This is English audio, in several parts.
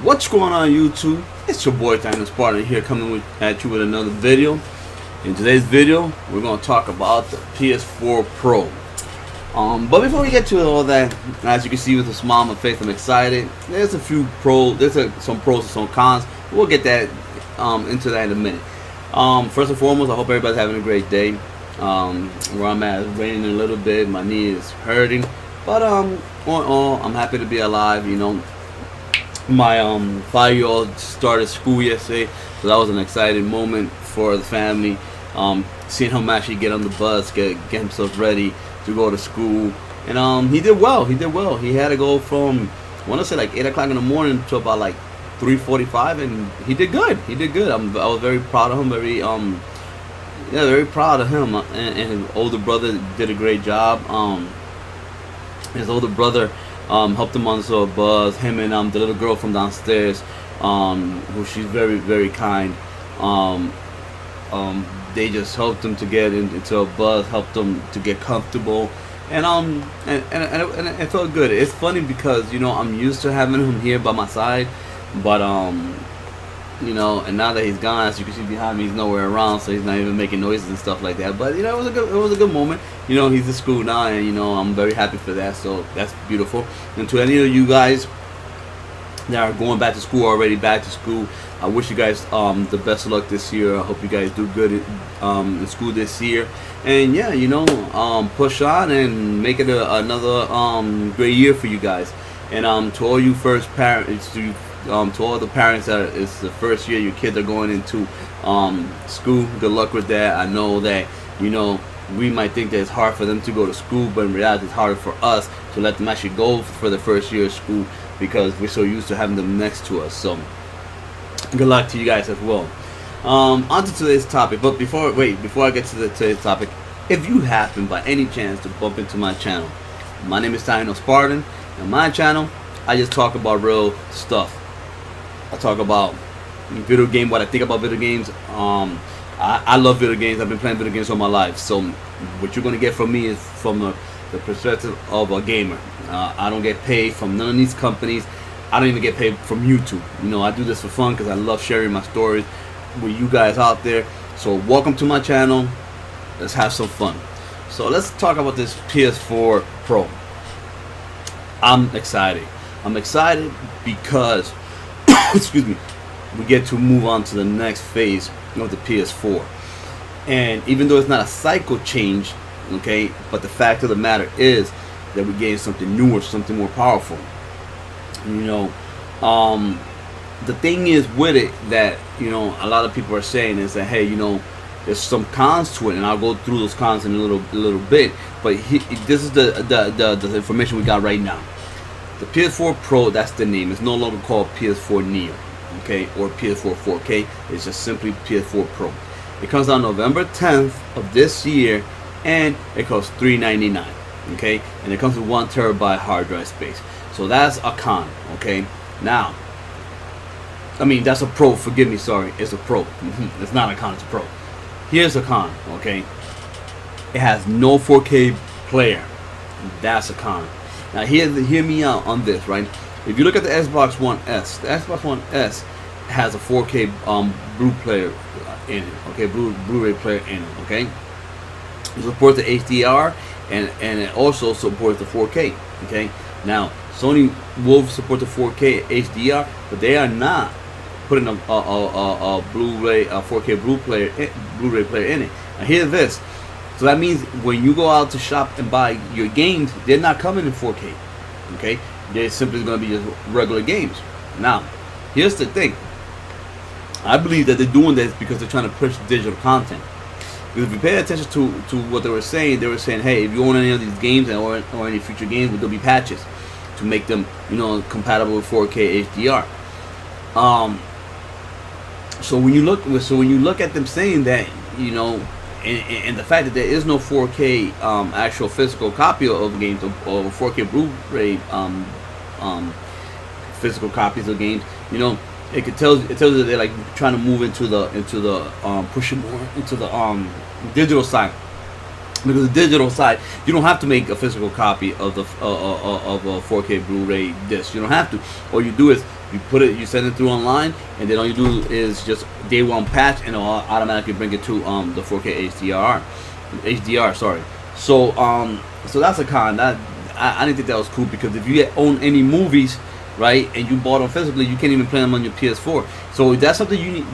What's going on YouTube? It's your boy Dino's Partner here coming at you with another video. In today's video, we're going to talk about the PS4 Pro. But before we get to all that, as you can see with a smile on my face, I'm excited. There's a few pros, some pros and some cons. We'll get that into that in a minute. First and foremost, I hope everybody's having a great day. Where I'm at, it's raining a little bit. My knee is hurting, but all in all, I'm happy to be alive. You know, my 5-year-old started school yesterday, so that was an exciting moment for the family. Seeing him actually get on the bus, get himself ready to go to school, and he did well. He had to go from, I want to say, like 8 o'clock in the morning to about like 3:45, and he did good. I was very proud of him. Very proud of him. And his older brother did a great job. His older brother helped him onto a bus. Him and the little girl from downstairs, who she's very, very kind. They just helped him to get into a bus, helped him to get comfortable, and it felt good. It's funny because, you know, I'm used to having him here by my side, but you know, and now that he's gone, as you can see behind me, he's nowhere around, so he's not even making noises and stuff like that. But you know, it was a good moment. You know, he's in school now, and you know, I'm very happy for that. So that's beautiful. And to any of you guys that are going back to school, already back to school, I wish you guys the best of luck this year. I hope you guys do good in school this year. And yeah, you know, push on and make it another great year for you guys. And to all you first parents, to all the parents that it's the first year your kids are going into school, good luck with that. I know that, you know, we might think that it's hard for them to go to school, but in reality it's harder for us to let them actually go for the first year of school because we're so used to having them next to us. So good luck to you guys as well. On to today's topic, but before I get to today's topic, if you happen by any chance to bump into my channel, my name is Tino Spartan, and my channel, I just talk about real stuff. I talk about video game, what I think about video games. I love video games. I've been playing video games all my life. So what you're gonna get from me is from the perspective of a gamer. I don't get paid from none of these companies. I don't even get paid from YouTube. You know, I do this for fun because I love sharing my stories with you guys out there. So welcome to my channel. Let's have some fun. So let's talk about this PS4 Pro. I'm excited. I'm excited because excuse me, we get to move on to the next phase of the PS4. And even though it's not a cycle change, okay, but the fact of the matter is that we're getting something newer, something more powerful. You know, the thing is with it that, you know, a lot of people are saying is that, hey, you know, there's some cons to it, and I'll go through those cons in a little bit. But this is the information we got right now. The PS4 Pro, that's the name. It's no longer called PS4 Neo, okay, or PS4 4K. It's just simply PS4 Pro. It comes out November 10th of this year, and it costs $399, okay, and it comes with 1 terabyte hard drive space. So that's a con, okay. Now, I mean, that's a pro. Forgive me, sorry, it's a pro. It's not a con, it's a pro. Here's a con, okay. It has no 4K player. That's a con. Now hear me out on this, right? If you look at the Xbox One S, the Xbox One S has a 4K Blu player in it, okay, Blu-ray player in it, okay. It supports the HDR and it also supports the 4K, okay. Now Sony will support the 4K HDR, but they are not putting a Blu-ray, a 4K Blu-ray player in it. Now hear this. So that means when you go out to shop and buy your games, they're not coming in 4K, okay? They're simply going to be just regular games. Now, here's the thing. I believe that they're doing this because they're trying to push digital content. Because if you pay attention to what they were saying, hey, if you own any of these games or any future games, there'll be patches to make them, you know, compatible with 4K HDR. So when you look at them saying that, you know, and the fact that there is no 4K actual physical copy of games or 4K Blu-ray physical copies of games, you know, it tells you that they're like trying to move into the push it more into the digital side. Because the digital side, you don't have to make a physical copy of the of a 4K Blu-ray disc. You don't have to. All you do is you put it, you send it through online, and then all you do is just day one patch, and it'll automatically bring it to the 4K HDR. Sorry. So so that's a con. That I didn't think that was cool, because if you own any movies, right, and you bought them physically, you can't even play them on your PS4. So that's something you need,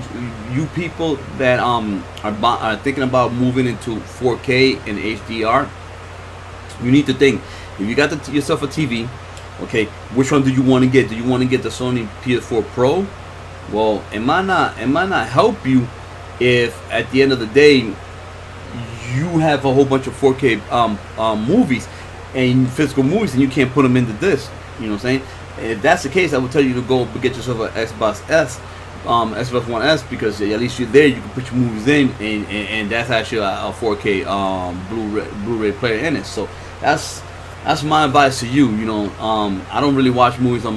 you people that are thinking about moving into 4K and HDR. You need to think, if you got yourself a TV, okay, which one do you want to get? Do you want to get the Sony PS4 Pro? Well, it might not help you if at the end of the day you have a whole bunch of 4K movies and physical movies, and you can't put them into this. You know what I'm saying? If that's the case, I would tell you to go get yourself an Xbox S, Xbox One S, because at least you're there, you can put your movies in, and that's actually a 4K Blu-ray player in it. So that's my advice to you. You know, I don't really watch movies on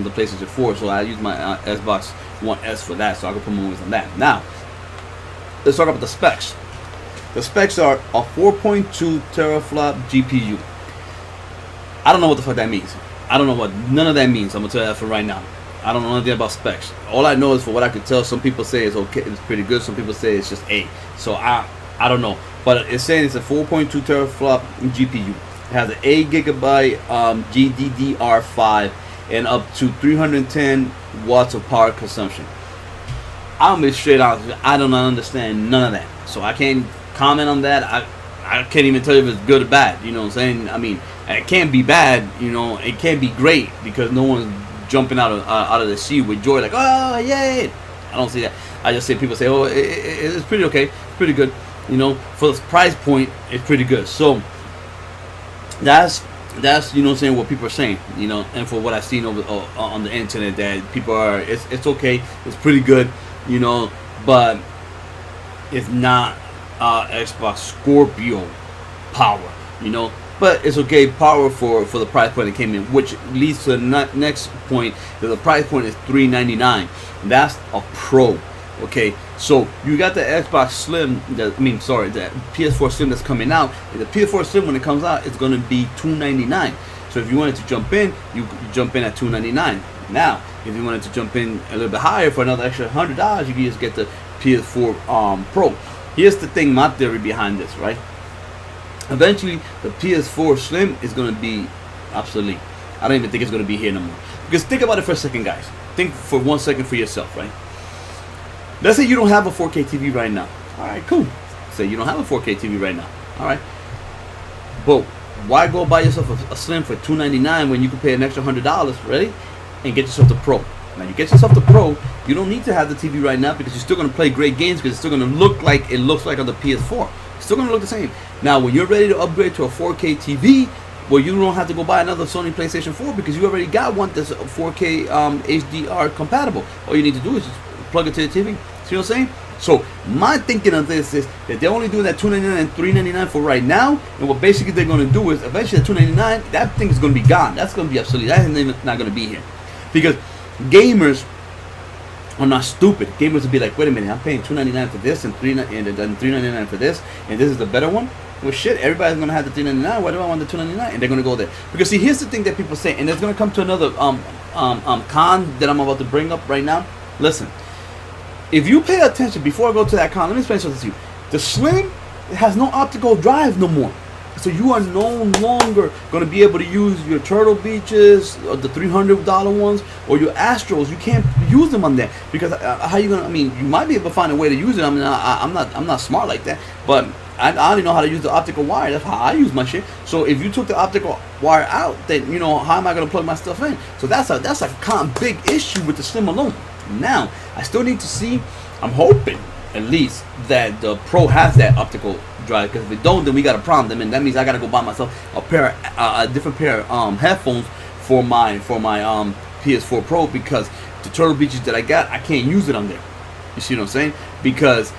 the PlayStation 4, so I use my Xbox One S for that, so I can put movies on that. Now, let's talk about the specs. The specs are a 4.2 teraflop GPU. I don't know what the fuck that means. I don't know what none of that means. I'm gonna tell you that for right now. I don't know anything about specs. All I know is, for what I could tell, some people say it's okay, it's pretty good. Some people say it's just A. So I don't know. But it's saying it's a 4.2 teraflop GPU. It has an 8 gigabyte GDDR5 and up to 310 watts of power consumption. I'm gonna be straight honest. I don't understand none of that. So I can't comment on that. I can't even tell you if it's good or bad. You know what I'm saying? I mean, it can't be bad. You know, it can't be great, because no one's jumping out of the seat with joy like, oh yay. I don't see that. I just say, people say, oh, it's pretty okay, it's pretty good. You know, for the price point, it's pretty good. So that's you know what I'm saying, what people are saying. You know, and for what I've seen over on the internet, that people are, it's okay, it's pretty good. You know, but it's not Xbox Scorpio power. You know, but it's okay power for the price point it came in, which leads to the next point, that the price point is $399. That's a Pro. Okay, so you got the Xbox Slim, the PS4 Slim that's coming out. The PS4 Slim, when it comes out, it's going to be $299. So if you wanted to jump in, you jump in at $299. Now, if you wanted to jump in a little bit higher for another extra $100, you can just get the PS4 Pro. Here's the thing, my theory behind this, right? Eventually, the PS4 Slim is going to be obsolete. I don't even think it's going to be here no more. Because think about it for a second, guys. Think for 1 second for yourself, right? Let's say you don't have a 4K TV right now. All right, cool. Say you don't have a 4K TV right now. All right. But why go buy yourself a Slim for $299 when you can pay an extra $100, ready? And get yourself the Pro. Now, you get yourself the Pro, you don't need to have the TV right now, because you're still going to play great games, because it's still going to look like it looks like on the PS4. It's still going to look the same. Now, when you're ready to upgrade to a 4K TV, well, you don't have to go buy another Sony PlayStation 4, because you already got one that's 4K HDR compatible. All you need to do is just plug it to the TV. See what I'm saying? So my thinking of this is that they're only doing that $299 and $399 for right now, and what basically they're going to do is eventually at $299, that thing is going to be gone. That's going to be obsolete. That is not going to be here, because gamers are not stupid. Gamers will be like, wait a minute, I'm paying $299 for this and $399 for this, and this is the better one. Well, shit, everybody's gonna have the $399. Why do I want the $299? And they're gonna go there, because see, here's the thing that people say, and it's gonna come to another con that I'm about to bring up right now. Listen, if you pay attention, before I go to that con, let me explain something to you. The Slim has no optical drive no more. So you are no longer going to be able to use your Turtle Beaches, or the $300 ones, or your Astros. You can't use them on there, because how you gonna? I mean, you might be able to find a way to use it. I mean, I'm not smart like that, but I only know how to use the optical wire. That's how I use my shit. So if you took the optical wire out, then you know, how am I going to plug my stuff in? So that's a big issue with the Slim alone. Now I still need to see. I'm hoping at least that the Pro has that optical drive, because if it don't, then we got a problem. And that means I gotta go buy myself a different pair of headphones for my PS4 Pro, because the Turtle Beaches that I got, I can't use it on there. You see what I'm saying? Because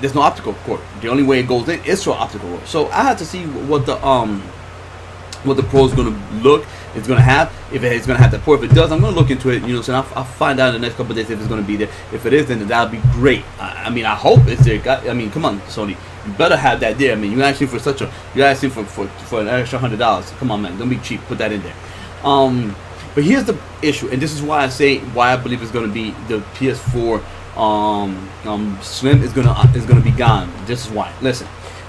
there's no optical cord. The only way it goes in is through optical cord. So I have to see what the Pro is gonna look. It's gonna have, if it's gonna have that port. If it does, I'm gonna look into it. You know, so I'll find out in the next couple of days if it's gonna be there. If it is, then that'll be great. I mean, I hope it's there. I mean, come on, Sony. You better have that there. I mean, you're asking for an extra $100. Come on, man, don't be cheap. Put that in there. But here's the issue, and this is why I believe it's going to be the PS4 Slim is gonna be gone. This is why. Listen,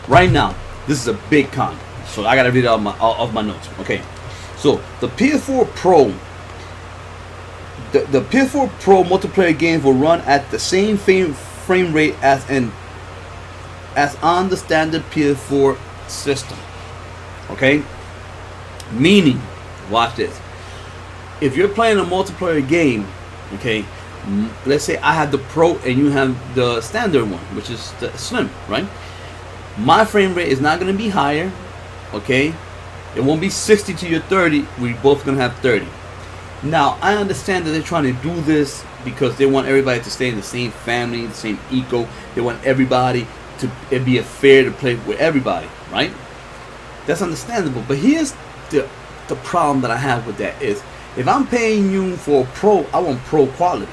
right now, this is a big con. So I gotta read it off my notes. Okay, so the PS4 Pro. The PS4 Pro multiplayer games will run at the same frame rate as on the standard PS4 system. Okay, meaning, watch this. If you're playing a multiplayer game, okay, let's say I have the Pro and you have the standard one, which is the Slim, right? My frame rate is not going to be higher, okay? It won't be 60 to your 30. We're both going to have 30. Now, I understand that they're trying to do this because they want everybody to stay in the same family, the same eco. They want everybody to be fair to play with everybody, right? That's understandable. But here's the problem that I have with that is, if I'm paying you for a Pro, I want Pro qualities.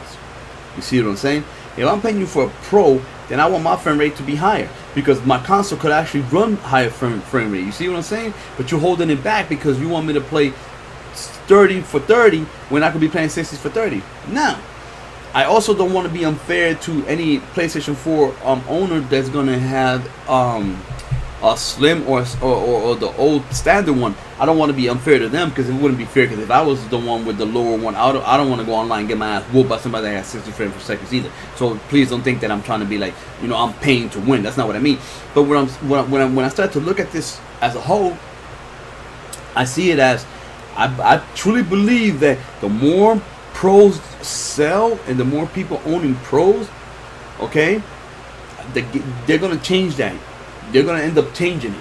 You see what I'm saying? If I'm paying you for a Pro, then I want my frame rate to be higher, because my console could actually run higher frame rate. You see what I'm saying? But you're holding it back because you want me to play 30 for 30 when I could be playing 60 for 30. Now, I also don't want to be unfair to any PlayStation 4 owner that's going to have a Slim or the old standard one. I don't want to be unfair to them, because it wouldn't be fair. Because if I was the one with the lower one, I don't want to go online and get my ass whooped by somebody that has 60 frames per second either. So please don't think that I'm trying to be like, I'm paying to win. That's not what I mean. But when I start to look at this as a whole, I see it as, I truly believe that the more Pros sell and the more people owning Pros, okay, they're gonna change that. They're gonna end up changing it.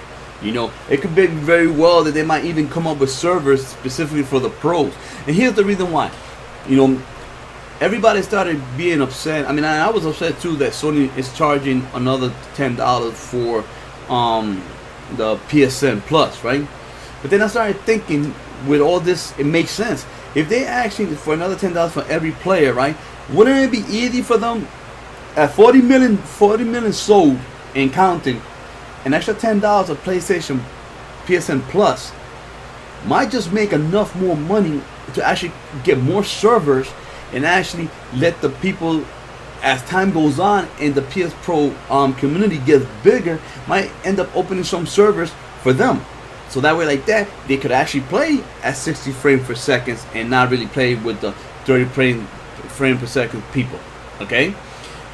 It could be very well that they might even come up with servers specifically for the Pros. And here's the reason why. Everybody started being upset. I mean, I was upset too that Sony is charging another $10 for the PSN Plus, right? But then I started thinking, with all this, it makes sense. If they actually, for another $10 for every player, right? Wouldn't it be easy for them at 40 million sold and counting? An extra $10 of PlayStation PSN Plus might just make enough more money to actually get more servers and actually let the people, as time goes on and the PS Pro community gets bigger, might end up opening some servers for them. So that way, like that, they could actually play at 60 frames per second and not really play with the 30 frame per second people. Okay?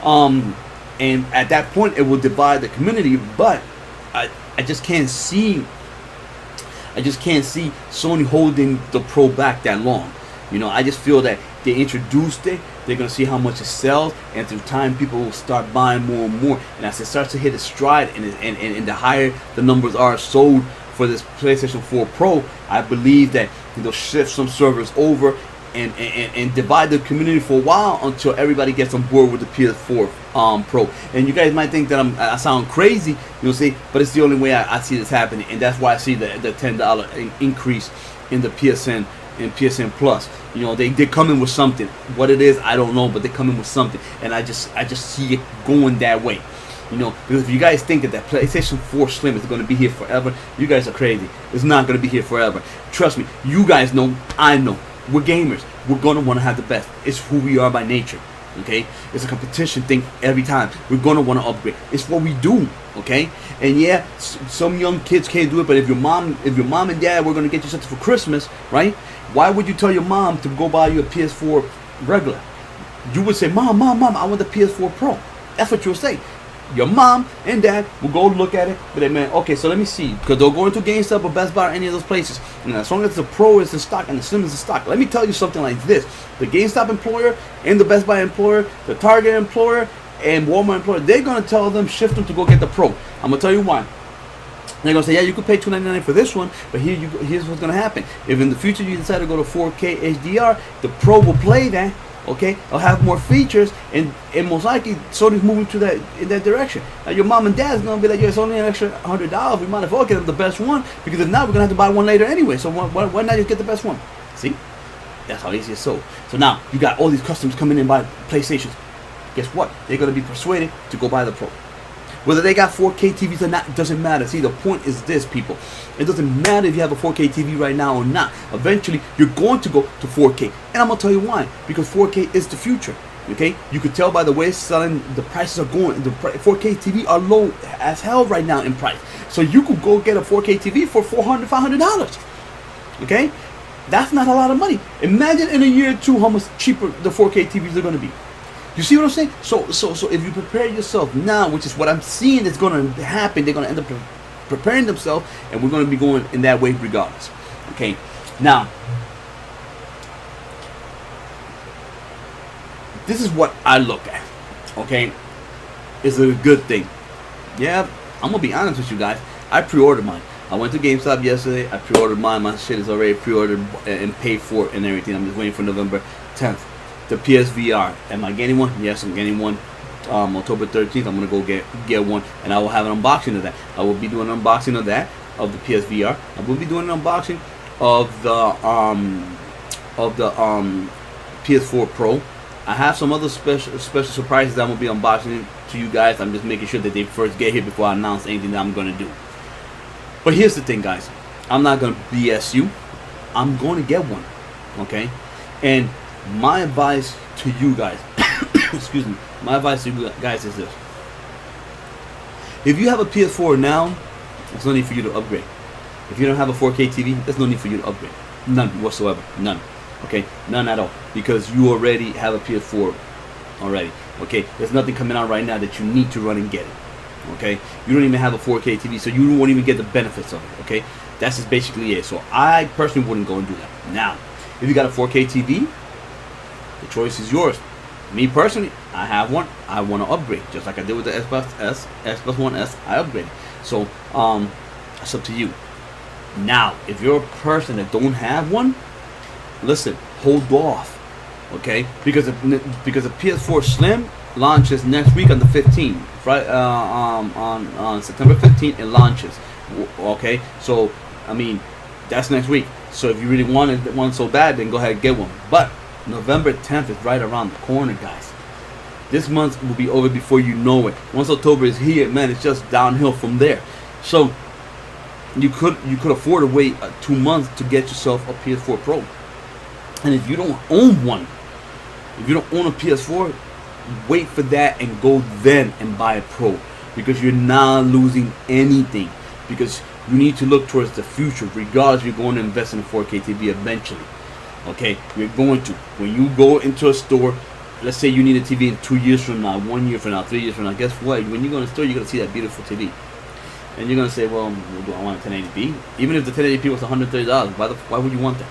And at that point, it will divide the community. But I just can't see Sony holding the Pro back that long. I just feel that they introduced it. They're gonna see how much it sells, and through time, people will start buying more and more. And as it starts to hit its stride, and the higher the numbers are sold for this PlayStation 4 Pro, I believe that they'll shift some servers over and divide the community for a while until everybody gets on board with the PS4 Pro. And you guys might think that I sound crazy, see, but it's the only way I see this happening, and that's why I see the $10 increase in the PSN and PSN Plus. They're coming with something. What it is, I don't know, but they're coming with something, and I just see it going that way. Because if you guys think that PlayStation 4 Slim is going to be here forever, you guys are crazy. It's not going to be here forever. Trust me, you guys know, I know. We're gamers. We're going to want to have the best. It's who we are by nature, okay? It's a competition thing every time. We're going to want to upgrade. It's what we do, okay? And yeah, some young kids can't do it, but if your mom and dad were going to get you something for Christmas, right? Why would you tell your mom to go buy you a PS4 regular? You would say, Mom, I want the PS4 Pro. That's what you would say. Your mom and dad will go look at it, but they man, okay, so let me see, because they'll go into GameStop or Best Buy or any of those places, and as long as the Pro is in stock and the Slim is in stock, let me tell you something like this: the GameStop employer and the Best Buy employer, the Target employer and Walmart employer, they're gonna tell them, shift them to go get the Pro. I'm gonna tell you why. They're gonna say, yeah, you could pay $299 for this one, but here's what's gonna happen. If in the future you decide to go to 4K HDR, the Pro will play that. Okay, I'll have more features, and most likely Sony's moving in that direction. Now your mom and dad's gonna be like, yeah, it's only an extra $100. We might as well get them the best one, because if not, we're gonna have to buy one later anyway. So why not just get the best one? See, that's how easy it's sold. So now you got all these customers coming in by PlayStations. Guess what? They're gonna be persuaded to go buy the Pro. Whether they got 4K TVs or not, doesn't matter. See, the point is this, people. It doesn't matter if you have a 4K TV right now or not. Eventually, you're going to go to 4K. And I'm going to tell you why. Because 4K is the future. Okay? You could tell by the way it's selling, the prices are going. The 4K TV are low as hell right now in price. So you could go get a 4K TV for $400, $500. Okay? That's not a lot of money. Imagine in a year or two how much cheaper the 4K TVs are going to be. You see what I'm saying? So if you prepare yourself now, which is what I'm seeing is going to happen, they're going to end up preparing themselves, and we're going to be going in that way regardless. Okay? Now, this is what I look at. Okay? Is it a good thing? Yeah, I'm going to be honest with you guys. I pre-ordered mine. I went to GameStop yesterday. I pre-ordered mine. My shit is already pre-ordered and paid for and everything. I'm just waiting for November 10th. The PSVR. Am I getting one? Yes, I'm getting one. October 13th, I'm gonna go get one, and I will have an unboxing of that. I will be doing an unboxing of that, of the PSVR. I will be doing an unboxing of the PS4 Pro. I have some other special surprises that I'm gonna be unboxing to you guys. I'm just making sure that they first get here before I announce anything that I'm gonna do. But here's the thing, guys. I'm not gonna BS you. I'm going to get one, okay? And my advice to you guys, excuse me, my advice to you guys is this. If you have a PS4 now, there's no need for you to upgrade. If you don't have a 4K TV, there's no need for you to upgrade. None whatsoever. None. Okay? None at all. Because you already have a PS4 already. Okay? There's nothing coming out right now that you need to run and get it. Okay? You don't even have a 4K TV, so you won't even get the benefits of it. Okay? That's just basically it. So I personally wouldn't go and do that. Now, if you got a 4K TV, the choice is yours. Me personally, I have one. I want to upgrade, just like I did with the Xbox One S. I upgraded. So it's up to you. Now, if you're a person that don't have one, listen, hold off, okay? Because the PS4 Slim launches next week on the 15th, right? On September 15th, it launches. Okay, so I mean, that's next week. So if you really wanted one so bad, then go ahead and get one. But November 10th is right around the corner, guys. This month will be over before you know it. Once October is here, man, it's just downhill from there. So you could afford to wait 2 months to get yourself a PS4 Pro. And if you don't own one, if you don't own a PS4, wait for that and go then and buy a Pro, because you're not losing anything. Because you need to look towards the future, regardless. You're going to invest in a 4K TV eventually. Okay, you're going to. When you go into a store, let's say you need a TV in 2 years from now, 1 year from now, 3 years from now, guess what? When you go in the store, you're going to see that beautiful TV. And you're going to say, well, do I want a 1080p? Even if the 1080p was $130, why would you want that?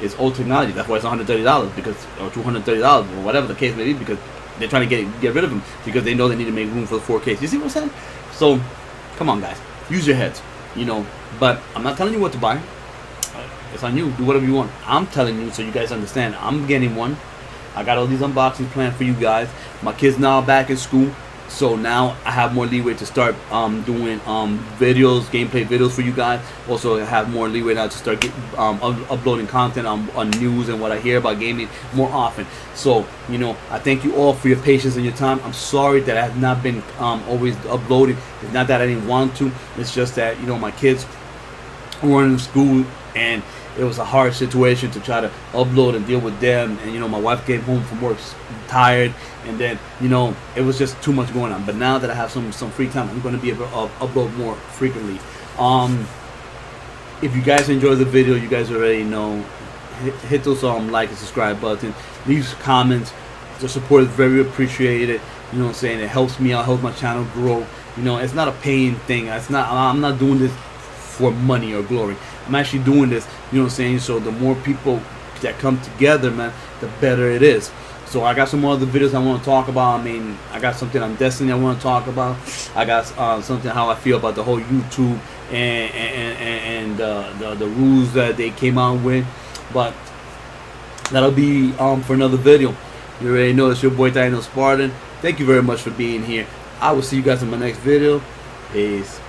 It's old technology. That's why it's $130, because, or $230, or whatever the case may be, because they're trying to get rid of them, because they know they need to make room for the 4K. You see what I'm saying? So, come on, guys. Use your heads, you know. But I'm not telling you what to buy. It's on you. Do whatever you want. I'm telling you so you guys understand. I'm getting one. I got all these unboxings planned for you guys. My kids now back in school, so now I have more leeway to start doing videos, gameplay videos for you guys. Also, I have more leeway now to start uploading content on news and what I hear about gaming more often. So, you know, I thank you all for your patience and your time. I'm sorry that I have not been always uploading. It's not that I didn't want to. It's just that, you know, my kids were in school, and it was a hard situation to try to upload and deal with them. And, you know, my wife came home from work tired, and then, you know, it was just too much going on. But now that I have some free time, I'm going to be able to upload more frequently. If you guys enjoy the video, you guys already know, hit those like and subscribe button, leave comments. The support is very appreciated. You know what I'm saying? It helps me out, helps my channel grow. You know, it's not a paying thing. I'm not doing this for money or glory. I'm actually doing this, you know what I'm saying? So the more people that come together, man, the better it is. So I got some more other videos I want to talk about. I mean, I got something on Destiny I want to talk about. I got something how I feel about the whole YouTube and the rules that they came out with. But that'll be for another video. You already know it's your boy Dino Spartan. Thank you very much for being here. I will see you guys in my next video. Peace.